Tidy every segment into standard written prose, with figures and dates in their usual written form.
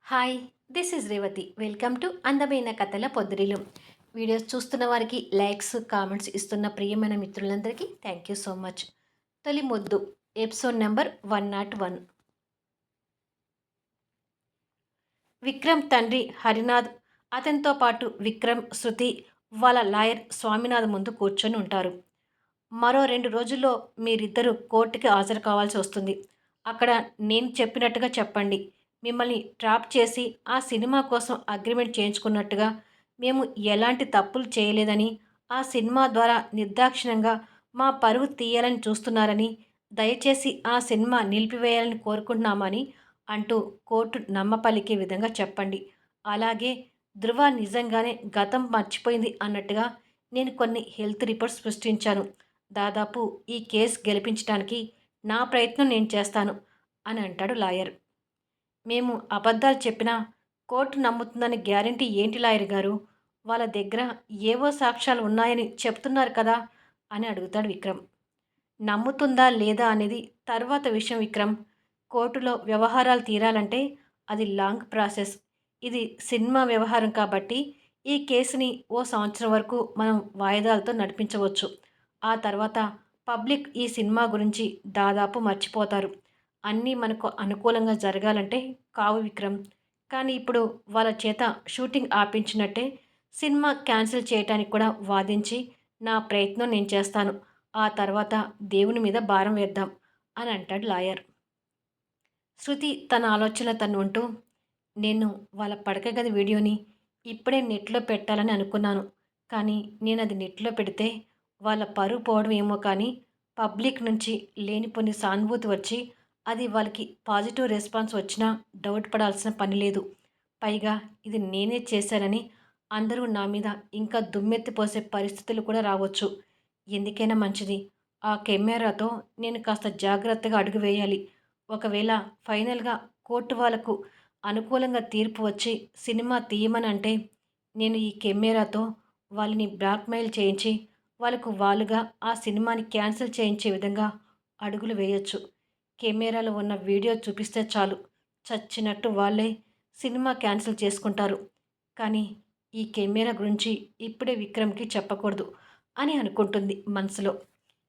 Hi, this is Revathi. Welcome to అందమైన కథల పొద్దురిలు. Videos చూస్తున్న వారికి లైక్స్, కామెంట్స్ ఇస్తున్న ప్రియమైన మిత్రులందరికీ థ్యాంక్ యూ సో మచ్. తొలి ముద్దు ఎపిసోడ్ నెంబర్ 101. విక్రమ్ తండ్రి హరినాథ్, అతనితో పాటు విక్రమ్, శృతి వాళ్ళ లాయర్ స్వామినాథ్ ముందు కూర్చొని ఉంటారు. మరో 2 రోజుల్లో మీరిద్దరూ కోర్టుకి హాజరు కావాల్సి వస్తుంది. అక్కడ నేను చెప్పినట్టుగా చెప్పండి. మిమ్మల్ని ట్రాప్ చేసి ఆ సినిమా కోసం అగ్రిమెంట్ చేయించుకున్నట్టుగా మేము ఎలాంటి తప్పులు చేయలేదని, ఆ సినిమా ద్వారా నిర్దాక్షిణ్యంగా మా పరువు తీయాలని చూస్తున్నారని, దయచేసి ఆ సినిమా నిలిపివేయాలని కోరుకుంటున్నామని అంటూ కోర్టు నమ్మపలికే విధంగా చెప్పండి. అలాగే ధృవ నిజంగానే గతం మర్చిపోయింది అన్నట్టుగా నేను కొన్ని హెల్త్ రిపోర్ట్స్ సృష్టించాను. దాదాపు ఈ కేసు గెలిపించడానికి నా ప్రయత్నం నేను చేస్తాను అని అంటాడు లాయర్. మేము అబద్ధాలు చెప్పినా కోర్టు నమ్ముతుందని గ్యారంటీ ఏంటి లాయర్ గారు? వాళ్ళ దగ్గర ఏవో సాక్ష్యాలు ఉన్నాయని చెప్తున్నారు కదా అని అడుగుతాడు విక్రమ్. నమ్ముతుందా లేదా అనేది తర్వాత విషయం విక్రమ్. కోర్టులో వ్యవహారాలు తీరాలంటే అది లాంగ్ ప్రాసెస్. ఇది సినిమా వ్యవహారం కాబట్టి ఈ కేసుని ఓ సంవత్సరం వరకు మనం వాయిదాలతో నడిపించవచ్చు. ఆ తర్వాత పబ్లిక్ ఈ సినిమా గురించి దాదాపు మర్చిపోతారు. అన్నీ మనకు అనుకూలంగా జరగాలంటే కావు విక్రమ్. కానీ ఇప్పుడు వాళ్ళ చేత షూటింగ్ ఆపించినట్టే సినిమా క్యాన్సిల్ చేయటానికి కూడా వాదించి నా ప్రయత్నం నేను చేస్తాను. ఆ తర్వాత దేవుని మీద భారం వేద్దాం అని అంటాడు లాయర్. శృతి తన ఆలోచనలో తను ఉంటూ, నేను వాళ్ళ పడక గది వీడియోని ఇప్పుడే నెట్‌లో పెట్టాలని అనుకున్నాను. కానీ నేనది నెట్‌లో పెడితే వాళ్ళ పరువు పోవడం ఏమో కానీ, పబ్లిక్ నుంచి లేనిపోని సానుభూతి వచ్చి, అది వాళ్ళకి పాజిటివ్ రెస్పాన్స్ వచ్చినా డౌట్ పడాల్సిన పని లేదు. పైగా ఇది నేనే చేశానని అందరూ నా మీద ఇంకా దుమ్మెత్తి పోసే పరిస్థితులు కూడా రావచ్చు. ఎందుకైనా మంచిది. ఆ కెమెరాతో నేను కాస్త జాగ్రత్తగా అడుగు వేయాలి. ఒకవేళ ఫైనల్‌గా కోర్టు వాళ్ళకు అనుకూలంగా తీర్పు వచ్చి సినిమా తీయమనంటే, నేను ఈ కెమెరాతో వాళ్ళని బ్లాక్‌మెయిల్ చేయించి, వాళ్ళకు వాళ్ళుగా ఆ సినిమాని క్యాన్సిల్ చేయించే విధంగా అడుగులు వేయొచ్చు. కెమెరాలో ఉన్న వీడియో చూపిస్తే చాలు. చచ్చినట్టు వాళ్ళే సినిమా క్యాన్సిల్ చేసుకుంటారు. కానీ ఈ కెమెరా గురించి ఇప్పుడే విక్రమ్‌కి చెప్పకూడదు అని అనుకుంటుంది మనసులో.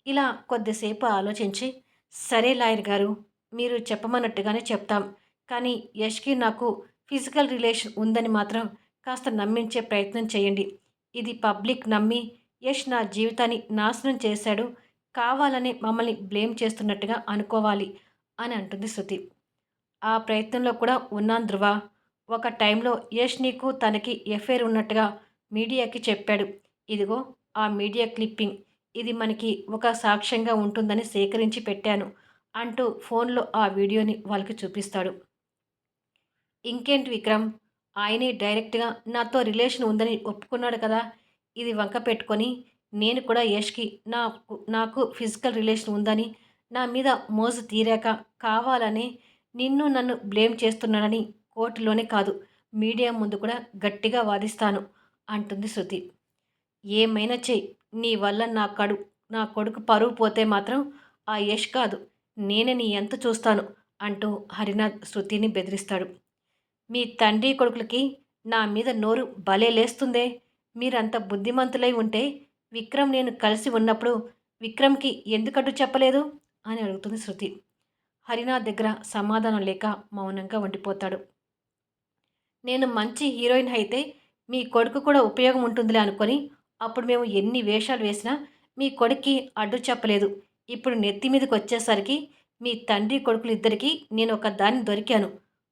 ఇలా కొద్దిసేపు ఆలోచించి, సరే లాయర్ గారు, మీరు చెప్పమన్నట్టుగానే చెప్తాం. కానీ యష్‌కి నాకు ఫిజికల్ రిలేషన్ ఉందని మాత్రం కాస్త నమ్మించే ప్రయత్నం చేయండి. ఇది పబ్లిక్ నమ్మి యష్ నా జీవితాన్ని నాశనం చేశాడు, కావాలనే మమ్మల్ని బ్లేమ్ చేస్తున్నట్టుగా అనుకోవాలి అని అంటుంది శృతి. ఆ ప్రయత్నంలో కూడా ఉన్నాను ధృవ. ఒక టైంలో యష్ నీకు తనకి ఎఫైర్ ఉన్నట్టుగా మీడియాకి చెప్పాడు. ఇదిగో ఆ మీడియా క్లిప్పింగ్. ఇది మనకి ఒక సాక్ష్యంగా ఉంటుందని సేకరించి పెట్టాను అంటూ ఫోన్లో ఆ వీడియోని వాళ్ళకి చూపిస్తాడు. ఇంకేంటి విక్రమ్, ఆయనే డైరెక్ట్‌గా నాతో రిలేషన్ ఉందని ఒప్పుకున్నాడు కదా! ఇది వంక పెట్టుకొని నేను కూడా యష్‌కి నాకు ఫిజికల్ రిలేషన్ ఉందని, నా మీద మోజు తీరాక కావాలనే నిన్ను నన్ను బ్లేమ్ చేస్తున్నాడని కోర్టులోనే కాదు, మీడియా ముందు కూడా గట్టిగా వాదిస్తాను అంటుంది శృతి. ఏమైనా చెయ్యి. నీ వల్ల నా కొడుకు పరువు పోతే మాత్రం ఆ యష్ కాదు, నేనే నీ ఎంత చూస్తాను అంటూ హరినాథ్ శృతిని బెదిరిస్తాడు. మీ తండ్రి కొడుకులకి నా మీద నోరు భలే లేస్తుందే. మీరంత బుద్ధిమంతులై ఉంటే విక్రమ్ నేను కలిసి ఉన్నప్పుడు విక్రమ్‌కి ఎందుకడ్డు చెప్పలేదు అని అడుగుతుంది శృతి. హరినాథ్ దగ్గర సమాధానం లేక మౌనంగా ఉండిపోతాడు. నేను మంచి హీరోయిన్ అయితే మీ కొడుకు కూడా ఉపయోగం ఉంటుందిలే అనుకొని అప్పుడు మేము ఎన్ని వేషాలు వేసినా మీ కొడుక్కి అడ్డు చెప్పలేదు. ఇప్పుడు నెత్తి మీదకొచ్చేసరికి మీ తండ్రి కొడుకులిద్దరికీ నేను ఒక దాన్ని దొరికాను.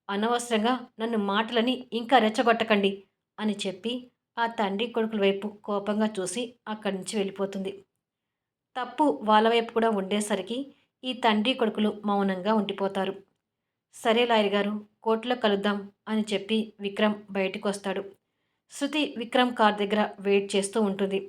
అనవసరంగా నన్ను మాటలని ఇంకా రెచ్చగొట్టకండి అని చెప్పి ఆ తండ్రి కొడుకుల వైపు కోపంగా చూసి అక్కడి నుంచి వెళ్ళిపోతుంది. తప్పు వాళ్ళ వైపు కూడా ఉండేసరికి ఈ తండ్రి కొడుకులు మౌనంగా ఉండిపోతారు. సరే లాయర్ గారు, కోర్టులో కలుద్దాం అని చెప్పి విక్రమ్ బయటికొస్తాడు. శృతి విక్రమ్ కార్ దగ్గర వెయిట్ చేస్తూ ఉంటుంది.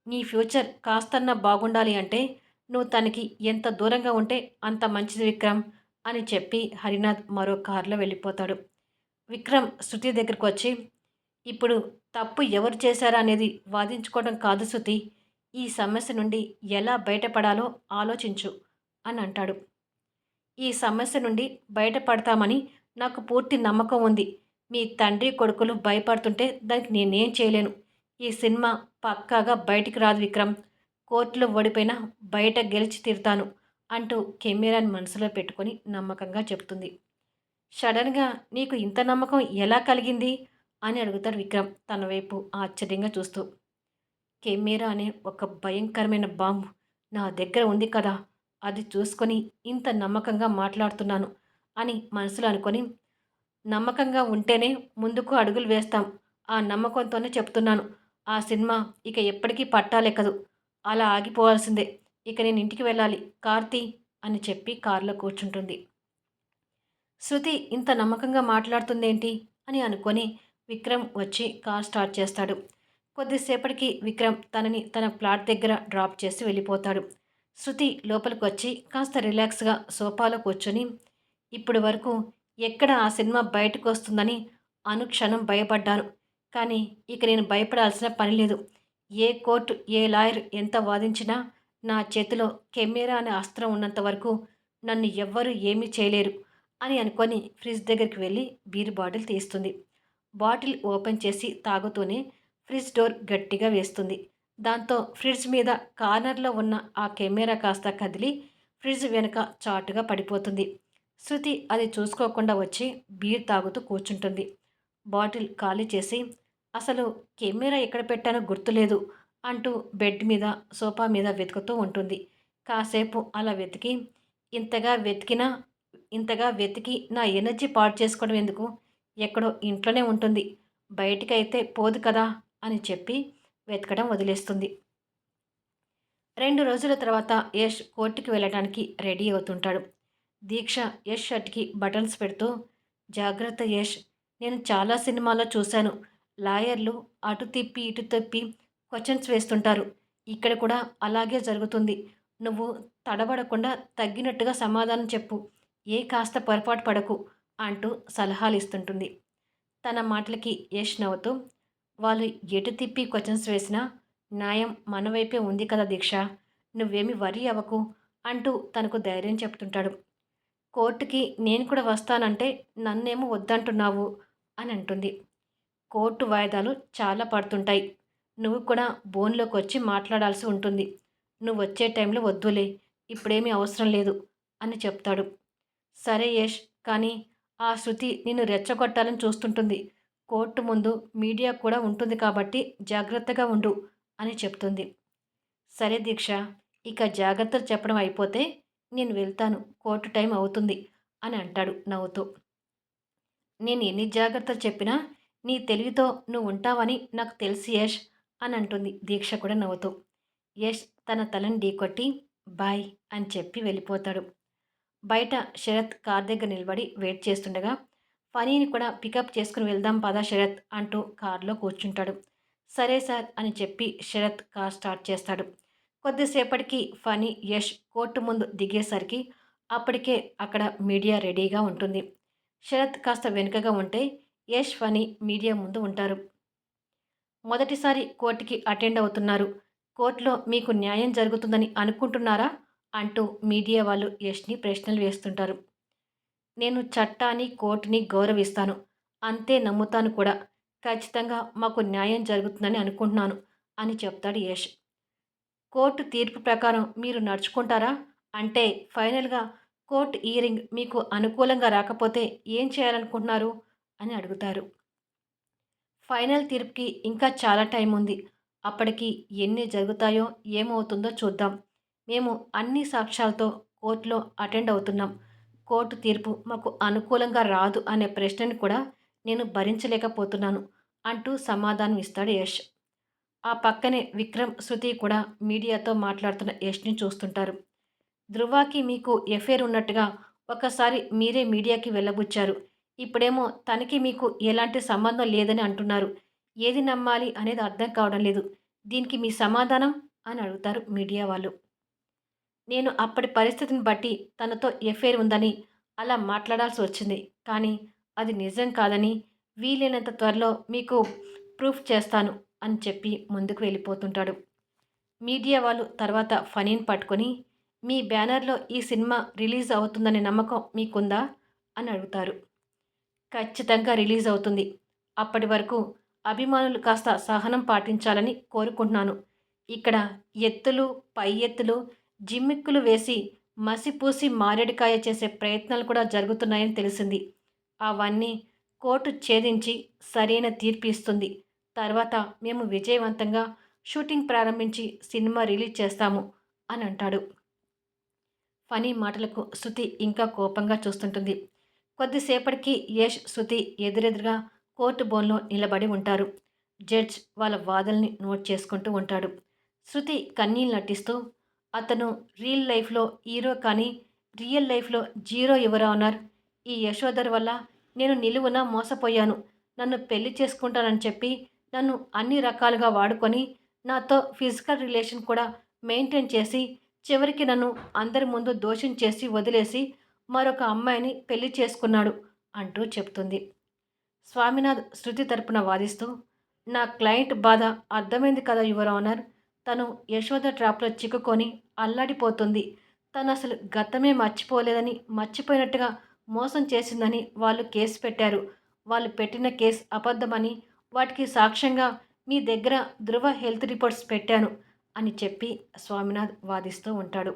నీ ఫ్యూచర్ కాస్తన్నా బాగుండాలి అంటే నువ్వు తనకి ఎంత దూరంగా ఉంటే అంత మంచిది విక్రమ్ అని చెప్పి హరినాథ్ మరో కారులో వెళ్ళిపోతాడు. విక్రమ్ శృతి దగ్గరకు వచ్చి, ఇప్పుడు తప్పు ఎవరు చేశారా అనేది వాదించుకోవడం కాదు శృతి, ఈ సమస్య నుండి ఎలా బయటపడాలో ఆలోచించు అని అంటాడు. ఈ సమస్య నుండి బయటపడతామని నాకు పూర్తి నమ్మకం ఉంది. మీ తండ్రి, కొడుకులు భయపడుతుంటే దానికి నేనేం చేయలేను. ఈ సినిమా పక్కాగా బయటికి రాదు విక్రమ్. కోర్టులో ఓడిపోయినా బయట గెలిచి తీరుతాను అంటూ కెమెరాని మనసులో పెట్టుకొని నమ్మకంగా చెప్తుంది. సడన్‌గా నీకు ఇంత నమ్మకం ఎలా కలిగింది? అని అడుగుతాడు విక్రమ్ తన వైపు ఆశ్చర్యంగా చూస్తూ. కెమెరా అనే ఒక భయంకరమైన బాంబు నా దగ్గర ఉంది కదా! అది చూసుకొని ఇంత నమ్మకంగా మాట్లాడుతున్నాను అని మనసులో అనుకొని, నమ్మకంగా ఉంటేనే ముందుకు అడుగులు వేస్తాం. ఆ నమ్మకంతోనే చెప్తున్నాను. ఆ సినిమా ఇక ఎప్పటికీ పట్టాలెక్కదు. అలా ఆగిపోవాల్సిందే. ఇక నేను ఇంటికి వెళ్ళాలి. కారు అని చెప్పి కారులో కూర్చుంటుంది. శృతి ఇంత నమ్మకంగా మాట్లాడుతుందేంటి అని అనుకొని విక్రమ్ వచ్చి కార్ స్టార్ట్ చేస్తాడు. కొద్దిసేపటికి విక్రమ్ తనని తన ఫ్లాట్ దగ్గర డ్రాప్ చేసి వెళ్ళిపోతాడు. శృతి లోపలికొచ్చి కాస్త రిలాక్స్‌గా సోఫాలో కూర్చొని, ఇప్పటి వరకు ఎక్కడ ఆ సినిమా బయటకొస్తుందని అనుక్షణం భయపడ్డాను. కానీ ఇక నేను భయపడాల్సిన పని లేదు. ఏ కోర్టు, ఏ లాయర్ ఎంత వాదించినా నా చేతిలో కెమెరా అనే అస్త్రం ఉన్నంత వరకు నన్ను ఎవ్వరూ ఏమీ చేయలేరు అని అనుకొని ఫ్రిడ్జ్ దగ్గరికి వెళ్ళి బీర్ బాటిల్ తీస్తుంది. బాటిల్ ఓపెన్ చేసి తాగుతూనే ఫ్రిడ్జ్ డోర్ గట్టిగా వేస్తుంది. దాంతో ఫ్రిడ్జ్ మీద కార్నర్‌లో ఉన్న ఆ కెమెరా కాస్త కదిలి ఫ్రిడ్జ్ వెనక చాటుగా పడిపోతుంది. శృతి అది చూసుకోకుండా వచ్చి బీర్ తాగుతూ కూర్చుంటుంది. బాటిల్ ఖాళీ చేసి, అసలు కెమెరా ఎక్కడ పెట్టానో గుర్తులేదు అంటూ బెడ్ మీద, సోఫా మీద వెతుకుతూ ఉంటుంది. కాసేపు అలా వెతికి, ఇంతగా వెతికినా ఇంతగా వెతికి నా ఎనర్జీ పాడు చేసుకోవడం ఎందుకు? ఎక్కడో ఇంట్లోనే ఉంటుంది. బయటికైతే పోదు కదా అని చెప్పి వెతకడం వదిలేస్తుంది. 2 రోజుల తర్వాత యష్ కోర్టుకి వెళ్ళడానికి రెడీ అవుతుంటాడు. దీక్ష యష్ షర్ట్‌కి బటన్స్ పెడుతూ, జాగ్రత్త యష్, నేను చాలా సినిమాల్లో చూశాను. లాయర్లు అటు తిప్పి, ఇటు తిప్పి క్వెషన్స్ వేస్తుంటారు. ఇక్కడ కూడా అలాగే జరుగుతుంది. నువ్వు తడబడకుండా తగ్గినట్టుగా సమాధానం చెప్పు. కాస్త పొరపాటు పడకు అంటూ సలహాలిస్తుంటుంది. తన మాటలకి యష్ నవ్వుతూ, వాళ్ళు ఎటు తిప్పి క్వెషన్స్ వేసినా న్యాయం మన వైపే ఉంది కదా దీక్ష. నువ్వేమి వర్రీ అవ్వకు అంటూ తనకు ధైర్యం చెప్తుంటాడు. కోర్టుకి నేను కూడా వస్తానంటే నన్నేమో వద్దంటున్నావు అని అంటుంది. కోర్టు వాయిదాలు చాలా పడుతుంటాయి. నువ్వు కూడా బోన్‌లోకొచ్చి మాట్లాడాల్సి ఉంటుంది. నువ్వొచ్చే టైంలో వద్దులే. ఇప్పుడేమీ అవసరం లేదు అని చెప్తాడు. సరే యష్, కానీ ఆ శృతి నిన్ను రెచ్చగొట్టాలని చూస్తుంటుంది. కోర్టు ముందు మీడియా కూడా ఉంటుంది కాబట్టి జాగ్రత్తగా ఉండు అని చెప్తుంది. సరే దీక్ష, ఇక జాగ్రత్తలు చెప్పడం అయిపోతే నేను వెళ్తాను. కోర్టు టైం అవుతుంది అని అంటాడు నవ్వుతూ. నేను ఎన్ని జాగ్రత్తలు చెప్పినా నీ తెలివితో నువ్వు ఉంటావని నాకు తెలుసు యష్ అని అంటుంది దీక్ష కూడా నవ్వుతూ. యష్ తన తలని ఢీకొట్టి బాయ్ అని చెప్పి వెళ్ళిపోతాడు. బయట శరత్ కార్ దగ్గర నిలబడి వెయిట్ చేస్తుండగా ఫనీని కూడా పికప్ చేసుకుని వెళ్దాం పదా శరత్ అంటూ కారులో కూర్చుంటాడు. సరే సార్ అని చెప్పి శరత్ కార్ స్టార్ట్ చేస్తాడు. కొద్దిసేపటికి ఫనీ యష్ కోర్టు ముందు దిగేసరికి అప్పటికే అక్కడ మీడియా రెడీగా ఉంటుంది. శరత్ కాస్త వెనుకగా ఉంటే యష్ ఫనీ మీడియా ముందు ఉంటారు. మొదటిసారి కోర్టుకి అటెండ్ అవుతున్నారు. కోర్టులో మీకు న్యాయం జరుగుతుందని అనుకుంటున్నారా అంటూ మీడియా వాళ్ళు యష్ని ప్రశ్నలు వేస్తుంటారు. నేను చట్టాన్ని, కోర్టుని గౌరవిస్తాను. అంతే నమ్ముతాను కూడా. ఖచ్చితంగా మాకు న్యాయం జరుగుతుందని అనుకుంటున్నాను అని చెప్తాడు యష్. కోర్టు తీర్పు ప్రకారం మీరు నడుచుకుంటారా? అంటే ఫైనల్‌గా కోర్ట్ హియరింగ్ మీకు అనుకూలంగా రాకపోతే ఏం చేయాలనుకుంటున్నారు? అని అడుగుతారు. ఫైనల్ తీర్పుకి ఇంకా చాలా టైం ఉంది. అప్పటికి ఎన్ని జరుగుతాయో, ఏమవుతుందో చూద్దాం. మేము అన్ని సాక్ష్యాలతో కోర్టులో అటెండ్ అవుతున్నాం. కోర్టు తీర్పు మాకు అనుకూలంగా రాదు అనే ప్రశ్నని కూడా నేను భరించలేకపోతున్నాను అంటూ సమాధానం ఇస్తాడు యష్. ఆ పక్కనే విక్రమ్, శృతి కూడా మీడియాతో మాట్లాడుతున్న యష్‌ని చూస్తుంటారు. ధృవకి మీకు ఎఫైర్ ఉన్నట్టుగా ఒకసారి మీరే మీడియాకి వెళ్ళబుచ్చారు. ఇప్పుడేమో తనకి మీకు ఎలాంటి సంబంధం లేదని అంటున్నారు. ఏది నమ్మాలి అనేది అర్థం కావడం లేదు. దీనికి మీ సమాధానం అని అడుగుతారు మీడియా వాళ్ళు. నేను అప్పటి పరిస్థితిని బట్టి తనతో ఎఫైర్ ఉందని అలా మాట్లాడాల్సి వచ్చింది. కానీ అది నిజం కాదని వీలైనంత త్వరలో మీకు ప్రూఫ్ చేస్తాను అని చెప్పి ముందుకు వెళ్ళిపోతుంటాడు. మీడియా వాళ్ళు తర్వాత ఫనీని పట్టుకొని, మీ బ్యానర్‌లో ఈ సినిమా రిలీజ్ అవుతుందనే నమ్మకం మీకుందా అని అడుగుతారు. ఖచ్చితంగా రిలీజ్ అవుతుంది. అప్పటి వరకు అభిమానులు కాస్త సహనం పాటించాలని కోరుకుంటున్నాను. ఇక్కడ ఎత్తులు, పై ఎత్తులు, జిమ్మిక్కులు వేసి మసిపూసి మారేడుకాయ చేసే ప్రయత్నాలు కూడా జరుగుతున్నాయని తెలిసింది. అవన్నీ కోర్టు ఛేదించి సరైన తీర్పు ఇస్తుంది. తర్వాత మేము విజయవంతంగా షూటింగ్ ప్రారంభించి సినిమా రిలీజ్ చేస్తాము అని అంటాడు. ఫనీ మాటలకు శృతి ఇంకా కోపంగా చూస్తుంటుంది. కొద్దిసేపటికి యష్, శృతి ఎదురెదురుగా కోర్టు బోన్లో నిలబడి ఉంటారు. జడ్జ్ వాళ్ళ వాదనని నోట్ చేసుకుంటూ ఉంటాడు. శృతి కన్నీళ్ళు నటిస్తూ, అతను రియల్ లైఫ్లో హీరో కానీ రియల్ లైఫ్లో జీరో యువర్ ఆనర్. ఈ యశోధర్ వల్ల నేను నిలువున మోసపోయాను. నన్ను పెళ్లి చేసుకుంటానని చెప్పి నన్ను అన్ని రకాలుగా వాడుకొని నాతో ఫిజికల్ రిలేషన్ కూడా మెయింటైన్ చేసి చివరికి నన్ను అందరి ముందు దోషం చేసి వదిలేసి మరొక అమ్మాయిని పెళ్లి చేసుకున్నాడు అంటూ చెప్తుంది. స్వామినాథ్ శృతి తరపున వాదిస్తూ, నా క్లయింట్ బాధ అర్థమైంది కదా యువర్ ఆనర్. తను యశోద ట్రాప్లో చిక్కుకొని అల్లాడిపోతుంది. తను అసలు గతమే మర్చిపోలేదని, మర్చిపోయినట్టుగా మోసం చేసిందని వాళ్ళు కేసు పెట్టారు. వాళ్ళు పెట్టిన కేసు అబద్ధమని, వాటికి సాక్ష్యంగా మీ దగ్గర ధృవ హెల్త్ రిపోర్ట్స్ పెట్టాను అని చెప్పి స్వామినాథ్ వాదిస్తూ ఉంటాడు.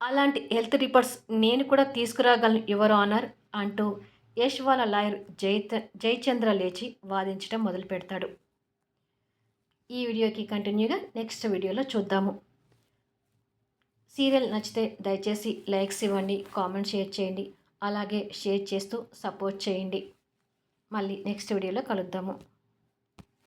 అలాంటి హెల్త్ రిపోర్ట్స్ నేను కూడా తీసుకురాగలను యువర్ ఆనర్ అంటూ యష్ వాళ్ళ లాయర్ జయచంద్ర లేచి వాదించడం మొదలు పెడతాడు. ఈ వీడియోకి కంటిన్యూగా నెక్స్ట్ వీడియోలో చూద్దాము. సీరియల్ నచ్చితే దయచేసి లైక్స్ ఇవ్వండి, కామెంట్ షేర్ చేయండి, అలాగే షేర్ చేస్తూ సపోర్ట్ చేయండి. మళ్ళీ నెక్స్ట్ వీడియోలో కలుద్దాము.